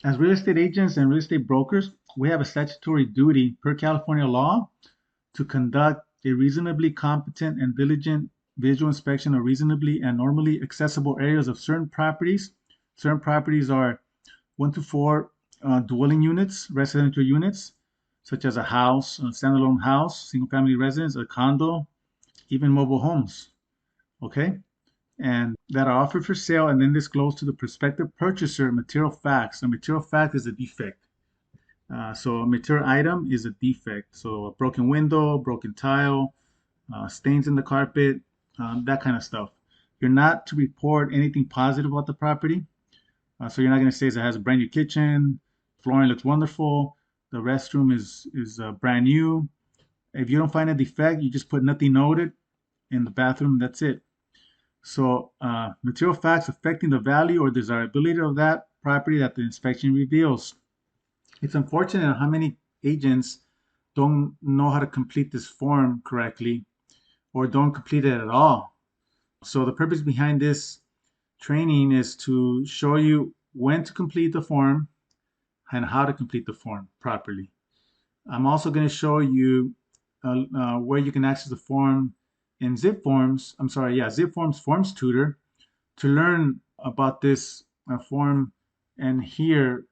As real estate agents and real estate brokers, we have a statutory duty per California law to conduct a reasonably competent and diligent visual inspection of reasonably and normally accessible areas of certain properties. Certain properties are 1 to 4 dwelling units, residential units, such as a house, a standalone house, single family residence, a condo, even mobile homes. Okay? And that are offered for sale and then disclosed to the prospective purchaser material facts. A material fact is a defect. So a material item is a defect. So a broken window, broken tile, stains in the carpet, that kind of stuff. You're not to report anything positive about the property. So you're not going to say it has a brand new kitchen, flooring looks wonderful, the restroom is brand new. If you don't find a defect, you just put nothing noted in the bathroom. That's it. So material facts affecting the value or desirability of that property that the inspection reveals. It's unfortunate how many agents don't know how to complete this form correctly or don't complete it at all. So the purpose behind this training is to show you when to complete the form and how to complete the form properly. I'm also going to show you where you can access the form in Zip Forms. I'm sorry, yeah, Zip Forms Forms Tutor to learn about this form and hear,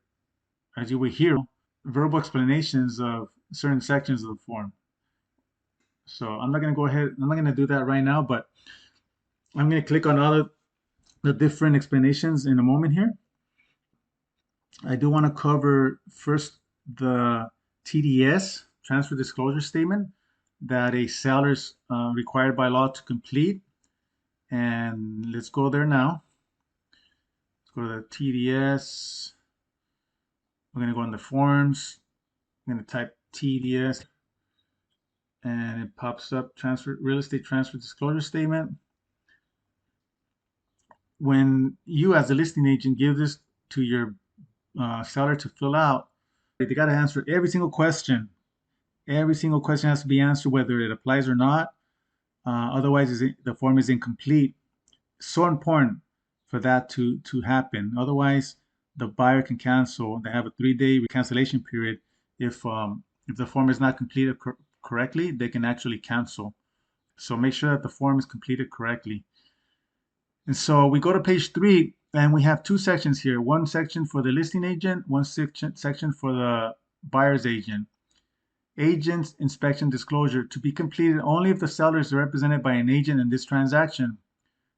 as you will hear, verbal explanations of certain sections of the form. So I'm not going to go ahead, I'm not going to do that right now, but I'm going to click on all of the different explanations in a moment here. I do want to cover first the TDS, transfer disclosure statement, that a seller is required by law to complete. And let's go there now. Let's go to the TDS. We're going to go in the forms. I'm going to type TDS and it pops up transfer real estate transfer disclosure statement. When you as a listing agent give this to your seller to fill out, they got to answer every single question. Every single question has to be answered whether it applies or not. Otherwise, the form is incomplete. So important for that to happen. Otherwise, the buyer can cancel. They have a 3-day cancellation period. If the form is not completed correctly, they can actually cancel. So make sure that the form is completed correctly. And so we go to page 3, and we have 2 sections here. One section for the listing agent, one section for the buyer's agent. Agent's inspection disclosure to be completed only if the seller is represented by an agent in this transaction.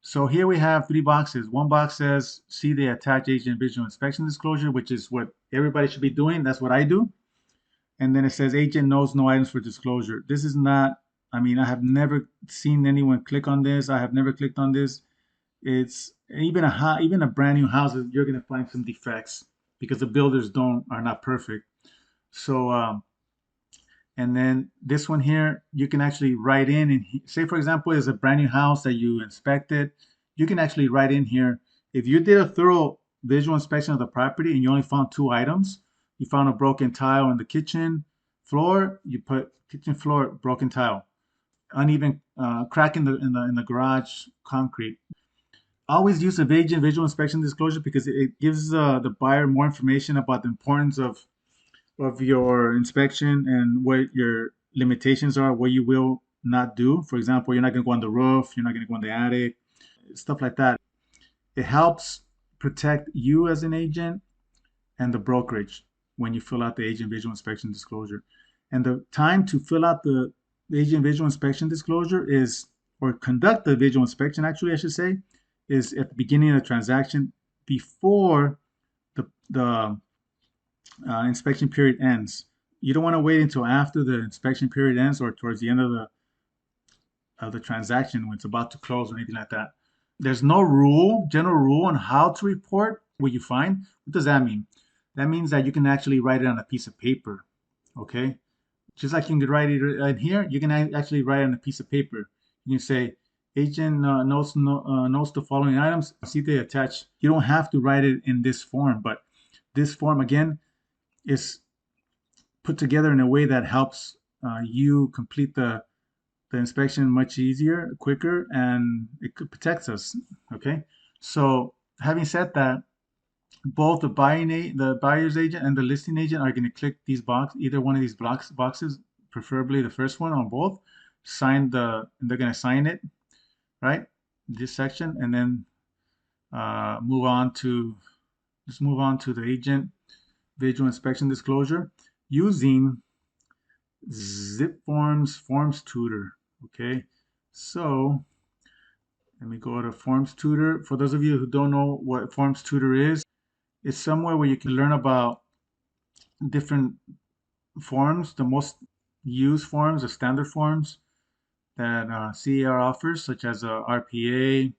So here we have 3 boxes. One box says, see the attached agent visual inspection disclosure, which is what everybody should be doing. That's what I do. And then it says, agent knows no items for disclosure. This is not, I mean, I have never seen anyone click on this. I have never clicked on this. It's even a brand new house, you're going to find some defects because the builders are not perfect. So, and then this one here, you can actually write in and say, for example, is a brand new house that you inspected. You can actually write in here. If you did a thorough visual inspection of the property and you only found 2 items, you found a broken tile in the kitchen floor, you put kitchen floor, broken tile, uneven crack in the garage concrete. Always use of agent visual inspection disclosure because it gives the buyer more information about the importance of your inspection and what your limitations are, what you will not do. For example, you're not going to go on the roof, you're not going to go on the attic, stuff like that. It helps protect you as an agent and the brokerage when you fill out the agent visual inspection disclosure. And the time to fill out the agent visual inspection disclosure is, or conduct the visual inspection, actually, I should say, is at the beginning of the transaction before the inspection period ends. You don't want to wait until after the inspection period ends or towards the end of the transaction when it's about to close or anything like that. There's no general rule on how to report what you find. What does that mean? That means that you can actually write it on a piece of paper. Okay, just like you can write it in here, you can actually write it on a piece of paper. You can say, agent notes the following items. See they attach. You don't have to write it in this form, but this form again is put together in a way that helps you complete the inspection much easier, quicker, and it protects us. Okay. So having said that, both the buyer's agent and the listing agent are going to click either one of these boxes, preferably the first one on both. And they're going to sign it, right? This section, and then move on to let's move on to the agent visual inspection disclosure using Zip Forms Tutor. Okay, so let me go to Forms Tutor. For those of you who don't know what Forms Tutor is, it's somewhere where you can learn about different forms, the most used forms, the standard forms that C.A.R offers, such as RPA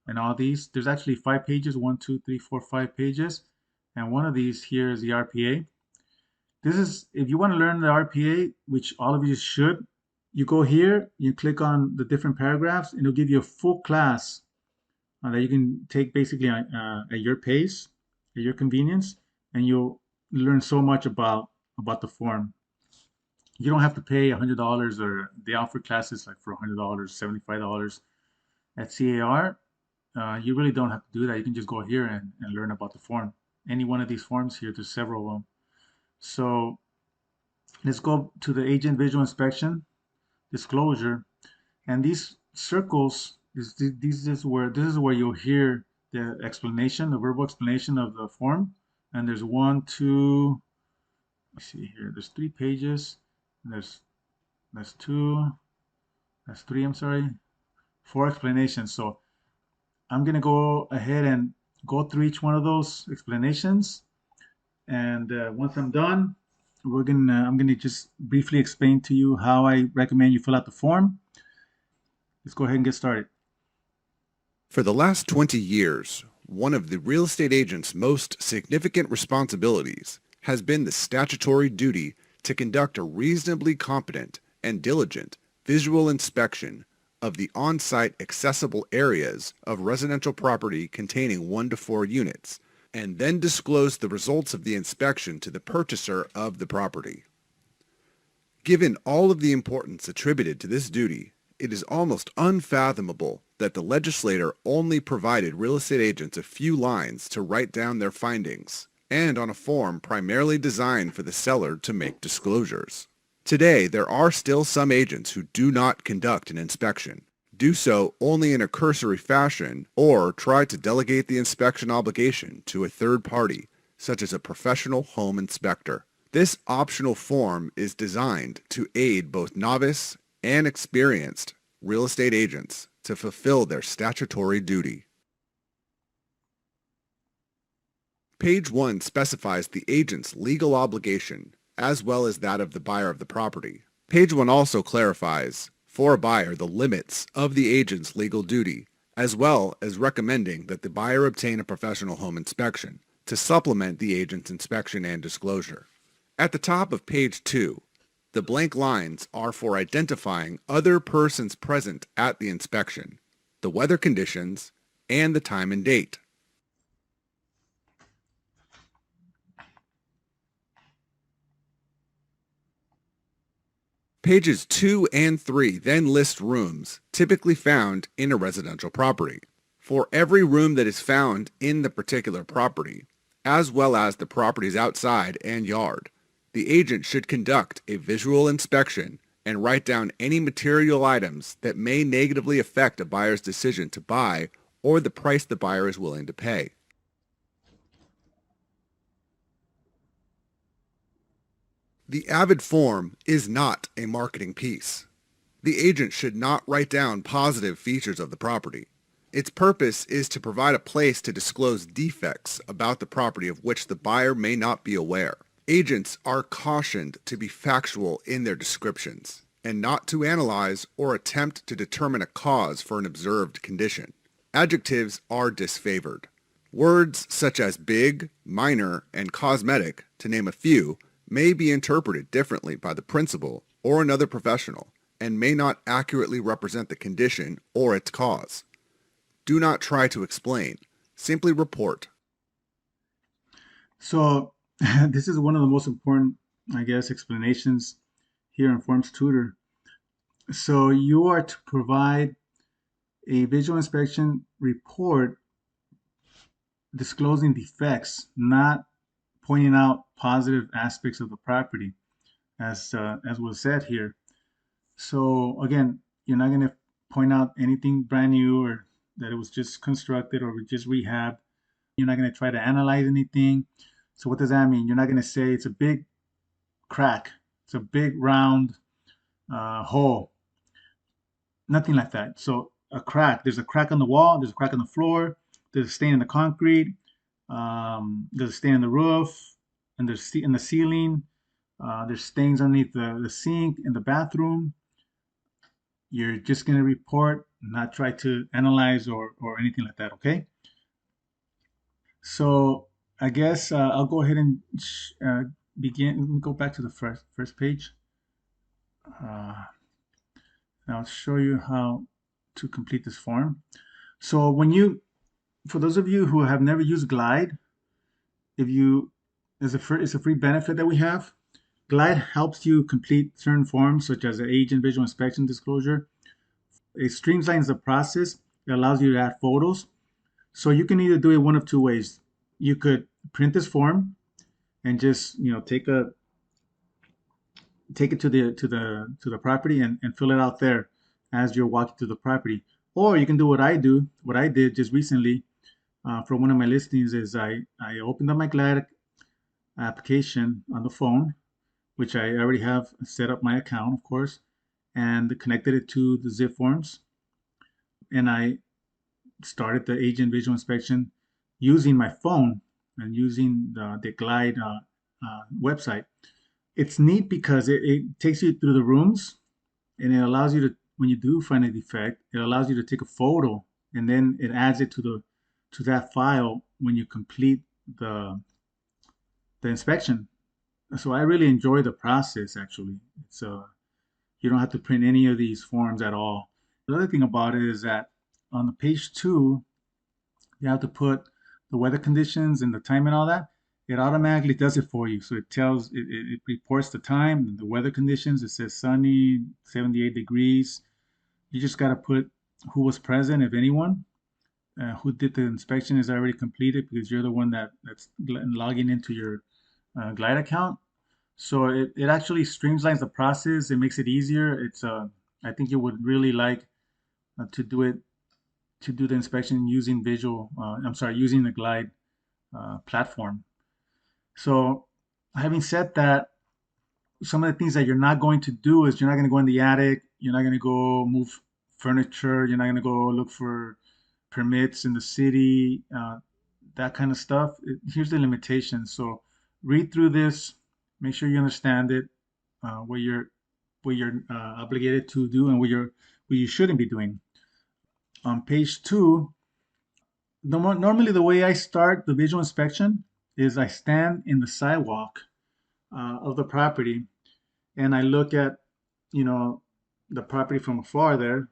and all these. There's actually 5 pages, 1, 2, 3, 4, 5 pages. And one of these here is the RPA. This is, if you want to learn the RPA, which all of you should, you go here, you click on the different paragraphs, and it'll give you a full class that you can take basically at your pace, at your convenience, and you'll learn so much about the form. You don't have to pay $100, or they offer classes like for $100, $75 at C.A.R. You really don't have to do that. You can just go here and learn about the form. Any one of these forms here, there's several of them. So let's go to the agent visual inspection disclosure, and these circles this is where you'll hear the explanation, the verbal explanation of the form. And there's one, two. Let's see here. There's 3 pages. There's two. That's three. I'm sorry. 4 explanations. So I'm gonna go ahead and go through each one of those explanations, and once I'm done, I'm gonna just briefly explain to you how I recommend you fill out the form. Let's go ahead and get started. For the last 20 years, one of the real estate agent's most significant responsibilities has been the statutory duty to conduct a reasonably competent and diligent visual inspection of the on-site accessible areas of residential property containing 1 to 4 units, and then disclose the results of the inspection to the purchaser of the property. Given all of the importance attributed to this duty, it is almost unfathomable that the legislator only provided real estate agents a few lines to write down their findings, and on a form primarily designed for the seller to make disclosures. Today, there are still some agents who do not conduct an inspection, do so only in a cursory fashion, or try to delegate the inspection obligation to a third party, such as a professional home inspector. This optional form is designed to aid both novice and experienced real estate agents to fulfill their statutory duty. Page 1 specifies the agent's legal obligation, as well as that of the buyer of the property. Page 1 also clarifies, for a buyer, the limits of the agent's legal duty, as well as recommending that the buyer obtain a professional home inspection to supplement the agent's inspection and disclosure. At the top of page 2, the blank lines are for identifying other persons present at the inspection, the weather conditions, and the time and date. Pages 2 and 3 then list rooms typically found in a residential property. For every room that is found in the particular property, as well as the property's outside and yard, the agent should conduct a visual inspection and write down any material items that may negatively affect a buyer's decision to buy or the price the buyer is willing to pay. The AVID form is not a marketing piece. The agent should not write down positive features of the property. Its purpose is to provide a place to disclose defects about the property of which the buyer may not be aware. Agents are cautioned to be factual in their descriptions and not to analyze or attempt to determine a cause for an observed condition. Adjectives are disfavored. Words such as big, minor, and cosmetic, to name a few, may be interpreted differently by the principal or another professional and may not accurately represent the condition or its cause. Do not try to explain. Simply report. So this is one of the most important, I guess, explanations here in Forms Tutor. So you are to provide a visual inspection report disclosing defects, not pointing out positive aspects of the property, as was said here. So again, you're not going to point out anything brand new or that it was just constructed or just rehabbed. You're not going to try to analyze anything. So what does that mean? You're not going to say it's a big crack, it's a big round hole, nothing like that. So a crack, there's a crack on the wall, there's a crack on the floor, there's a stain in the concrete, there's a stain in the roof, and there's in the ceiling. There's stains underneath the sink in the bathroom. You're just going to report, not try to analyze or anything like that, okay? So I guess I'll go ahead and begin. Let me go back to the first page. Uh, I'll show you how to complete this form. So for those of you who have never used Glide, if you, it's a free benefit that we have. Glide helps you complete certain forms such as the agent visual inspection disclosure. It streamlines the process. It allows you to add photos. So you can either do it one of two ways. You could print this form and just take it to the property and fill it out there as you're walking through the property. Or you can do what I did just recently for one of my listings is I opened up my Glide application on the phone, which I already have set up my account, of course, and connected it to the zip forms. And I started the agent visual inspection using my phone and using the Glide website. It's neat because it takes you through the rooms and it allows you to, when you do find a defect, it allows you to take a photo and then it adds it to that file when you complete the inspection. So I really enjoy the process actually. It's you don't have to print any of these forms at all. The other thing about it is that on the page 2, you have to put the weather conditions and the time and all that. It automatically does it for you. So it reports the time and the weather conditions. It says sunny, 78 degrees. You just got to put who was present, if anyone. Who did the inspection is already completed because you're the one that's logging into your Glide account. So it actually streamlines the process. It makes it easier. I think you would really like to do it to do the inspection using using the Glide platform. So having said that, some of the things that you're not going to do is you're not going to go in the attic. You're not going to go move furniture. You're not going to go look for permits in the city, that kind of stuff. Here's the limitations. So read through this, make sure you understand it, what you're obligated to do, and what you shouldn't be doing. On page 2, normally the way I start the visual inspection is I stand in the sidewalk of the property and I look at you know the property from afar there,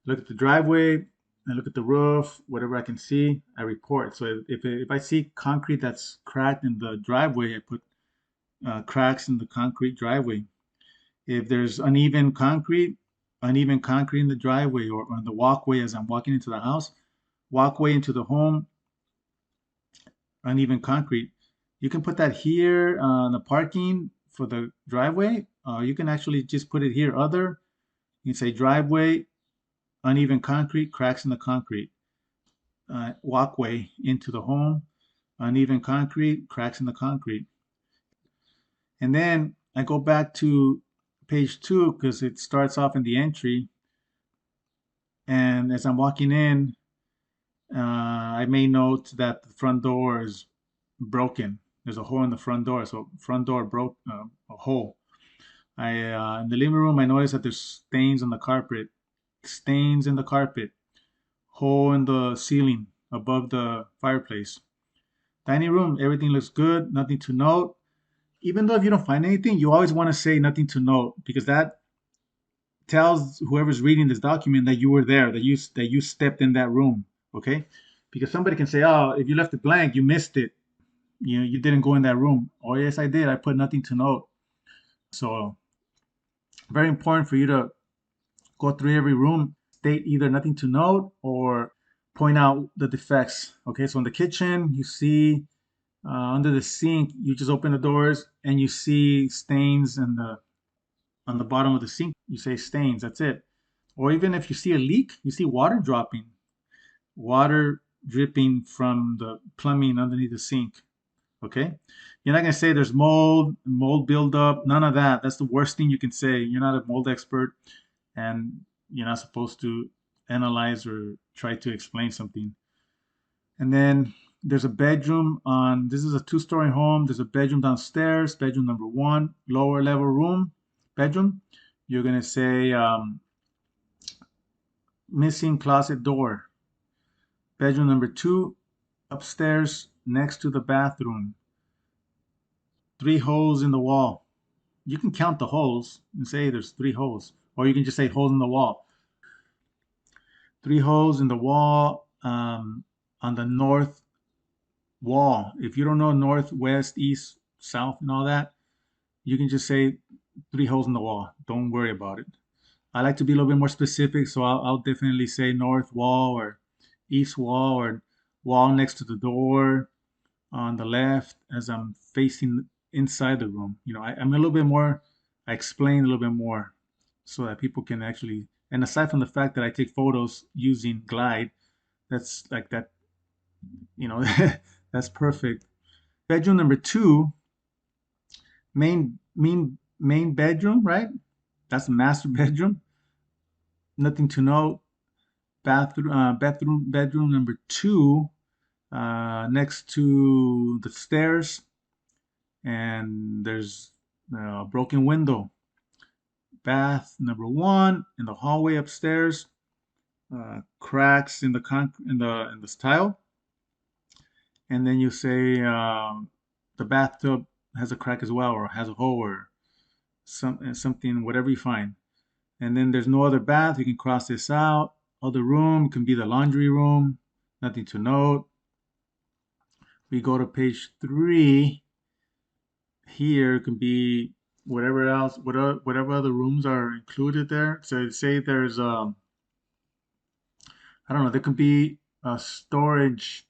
look at the driveway, I look at the roof, whatever I can see, I report. So if I see concrete that's cracked in the driveway, I put cracks in the concrete driveway. If there's uneven concrete in the driveway or on the walkway as I'm walking into the house, walkway into the home, uneven concrete. You can put that here on the parking for the driveway. You can actually just put it here. You can say driveway, uneven concrete, cracks in the concrete. Walkway into the home, uneven concrete, cracks in the concrete. And then I go back to page 2 because it starts off in the entry. And as I'm walking in, I may note that the front door is broken. There's a hole in the front door, so front door broke a hole. I in the living room, I noticed that there's stains in the carpet, hole in the ceiling above the fireplace. Dining room, everything looks good, nothing to note. Even though if you don't find anything, you always want to say nothing to note because that tells whoever's reading this document that you were there, that you stepped in that room. Okay, because somebody can say, "Oh, if you left it blank, you missed it. You didn't go in that room." Oh, yes, I did. I put nothing to note. So very important for you to go through every room, state either nothing to note or point out the defects. Okay, so in the kitchen, you see under the sink, you just open the doors and you see stains in the on the bottom of the sink. You say stains, that's it. Or even if you see a leak, you see water dropping, water dripping from the plumbing underneath the sink. Okay, you're not gonna say there's mold buildup, none of that. That's the worst thing you can say. You're not a mold expert, and you're not supposed to analyze or try to explain something. And then there's a bedroom on, this is a two-story home. There's a bedroom downstairs, bedroom number one, lower level room, bedroom. You're gonna say missing closet door. Bedroom number two, upstairs next to the bathroom. 3 holes in the wall. You can count the holes and say there's 3 holes, or you can just say holes in the wall. 3 holes in the wall on the north wall. If you don't know north, west, east, south, and all that, you can just say 3 holes in the wall. Don't worry about it. I like to be a little bit more specific, so I'll definitely say north wall or east wall or wall next to the door on the left as I'm facing inside the room. I'm a little bit more, I explain a little bit more so that people can actually, and aside from the fact that I take photos using Glide, that's like that, you know, that's perfect. Bedroom number two, main bedroom, right? That's the master bedroom. Nothing to know. Bedroom number two, next to the stairs, and there's a broken window. Bath number one in the hallway upstairs, cracks in the tile, and then you say the bathtub has a crack as well, or has a hole, or something, whatever you find. And then there's no other bath. You can cross this out. Other room can be the laundry room. Nothing to note. We go to page 3. Here can be whatever else, whatever other rooms are included there. So say there's I don't know, there could be a storage,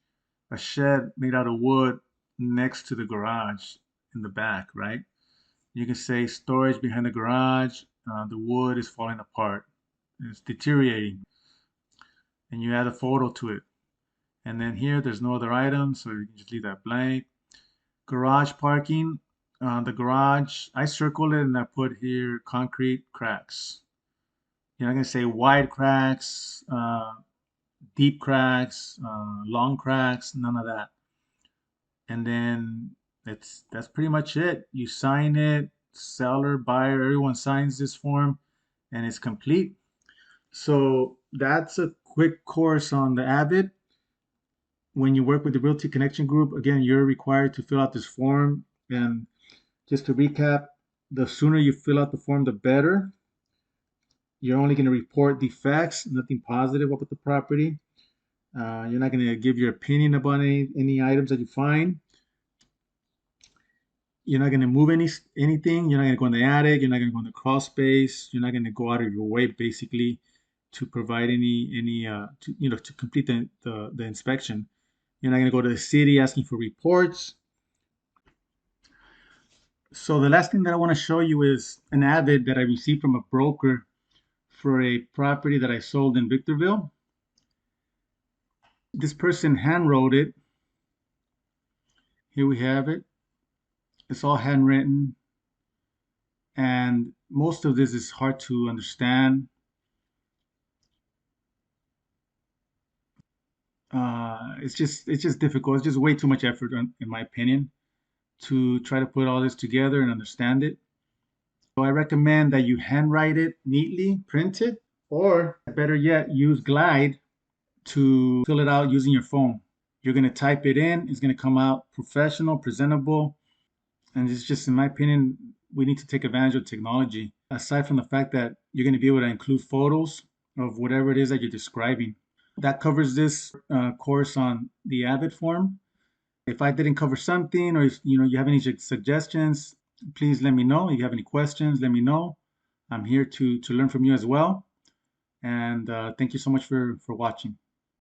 a shed made out of wood next to the garage in the back, right? You can say storage behind the garage. The wood is falling apart. It's deteriorating, and you add a photo to it. And then here, there's no other items, so you can just leave that blank. Garage parking. The garage, I circle it and I put here concrete cracks. You're not gonna say wide cracks, deep cracks, long cracks, none of that. And then that's pretty much it. You sign it, seller, buyer, everyone signs this form, and it's complete. So that's a quick course on the AVID. When you work with the Realty Connection Group, again, you're required to fill out this form. And just to recap, the sooner you fill out the form, the better. You're only going to report defects, nothing positive about the property. You're not going to give your opinion about any items that you find. You're not going to move anything. You're not going to go in the attic. You're not going to go in the crawl space. You're not going to go out of your way, basically, to provide to complete the inspection. You're not going to go to the city asking for reports. So the last thing that I want to show you is an AVID that I received from a broker for a property that I sold in Victorville. This person hand wrote it. Here we have it. It's all handwritten, and most of this is hard to understand. It's just difficult. It's just way too much effort, in my opinion, to try to put all this together and understand it. So I recommend that you handwrite it neatly, print it, or better yet, use Glide to fill it out using your phone. You're going to type it in. It's going to come out professional, presentable. And it's just, in my opinion, we need to take advantage of technology. Aside from the fact that you're going to be able to include photos of whatever it is that you're describing. That covers this course on the AVID form. If I didn't cover something, or if you have any suggestions, please let me know. If you have any questions, let me know. I'm here to learn from you as well. And thank you so much for watching.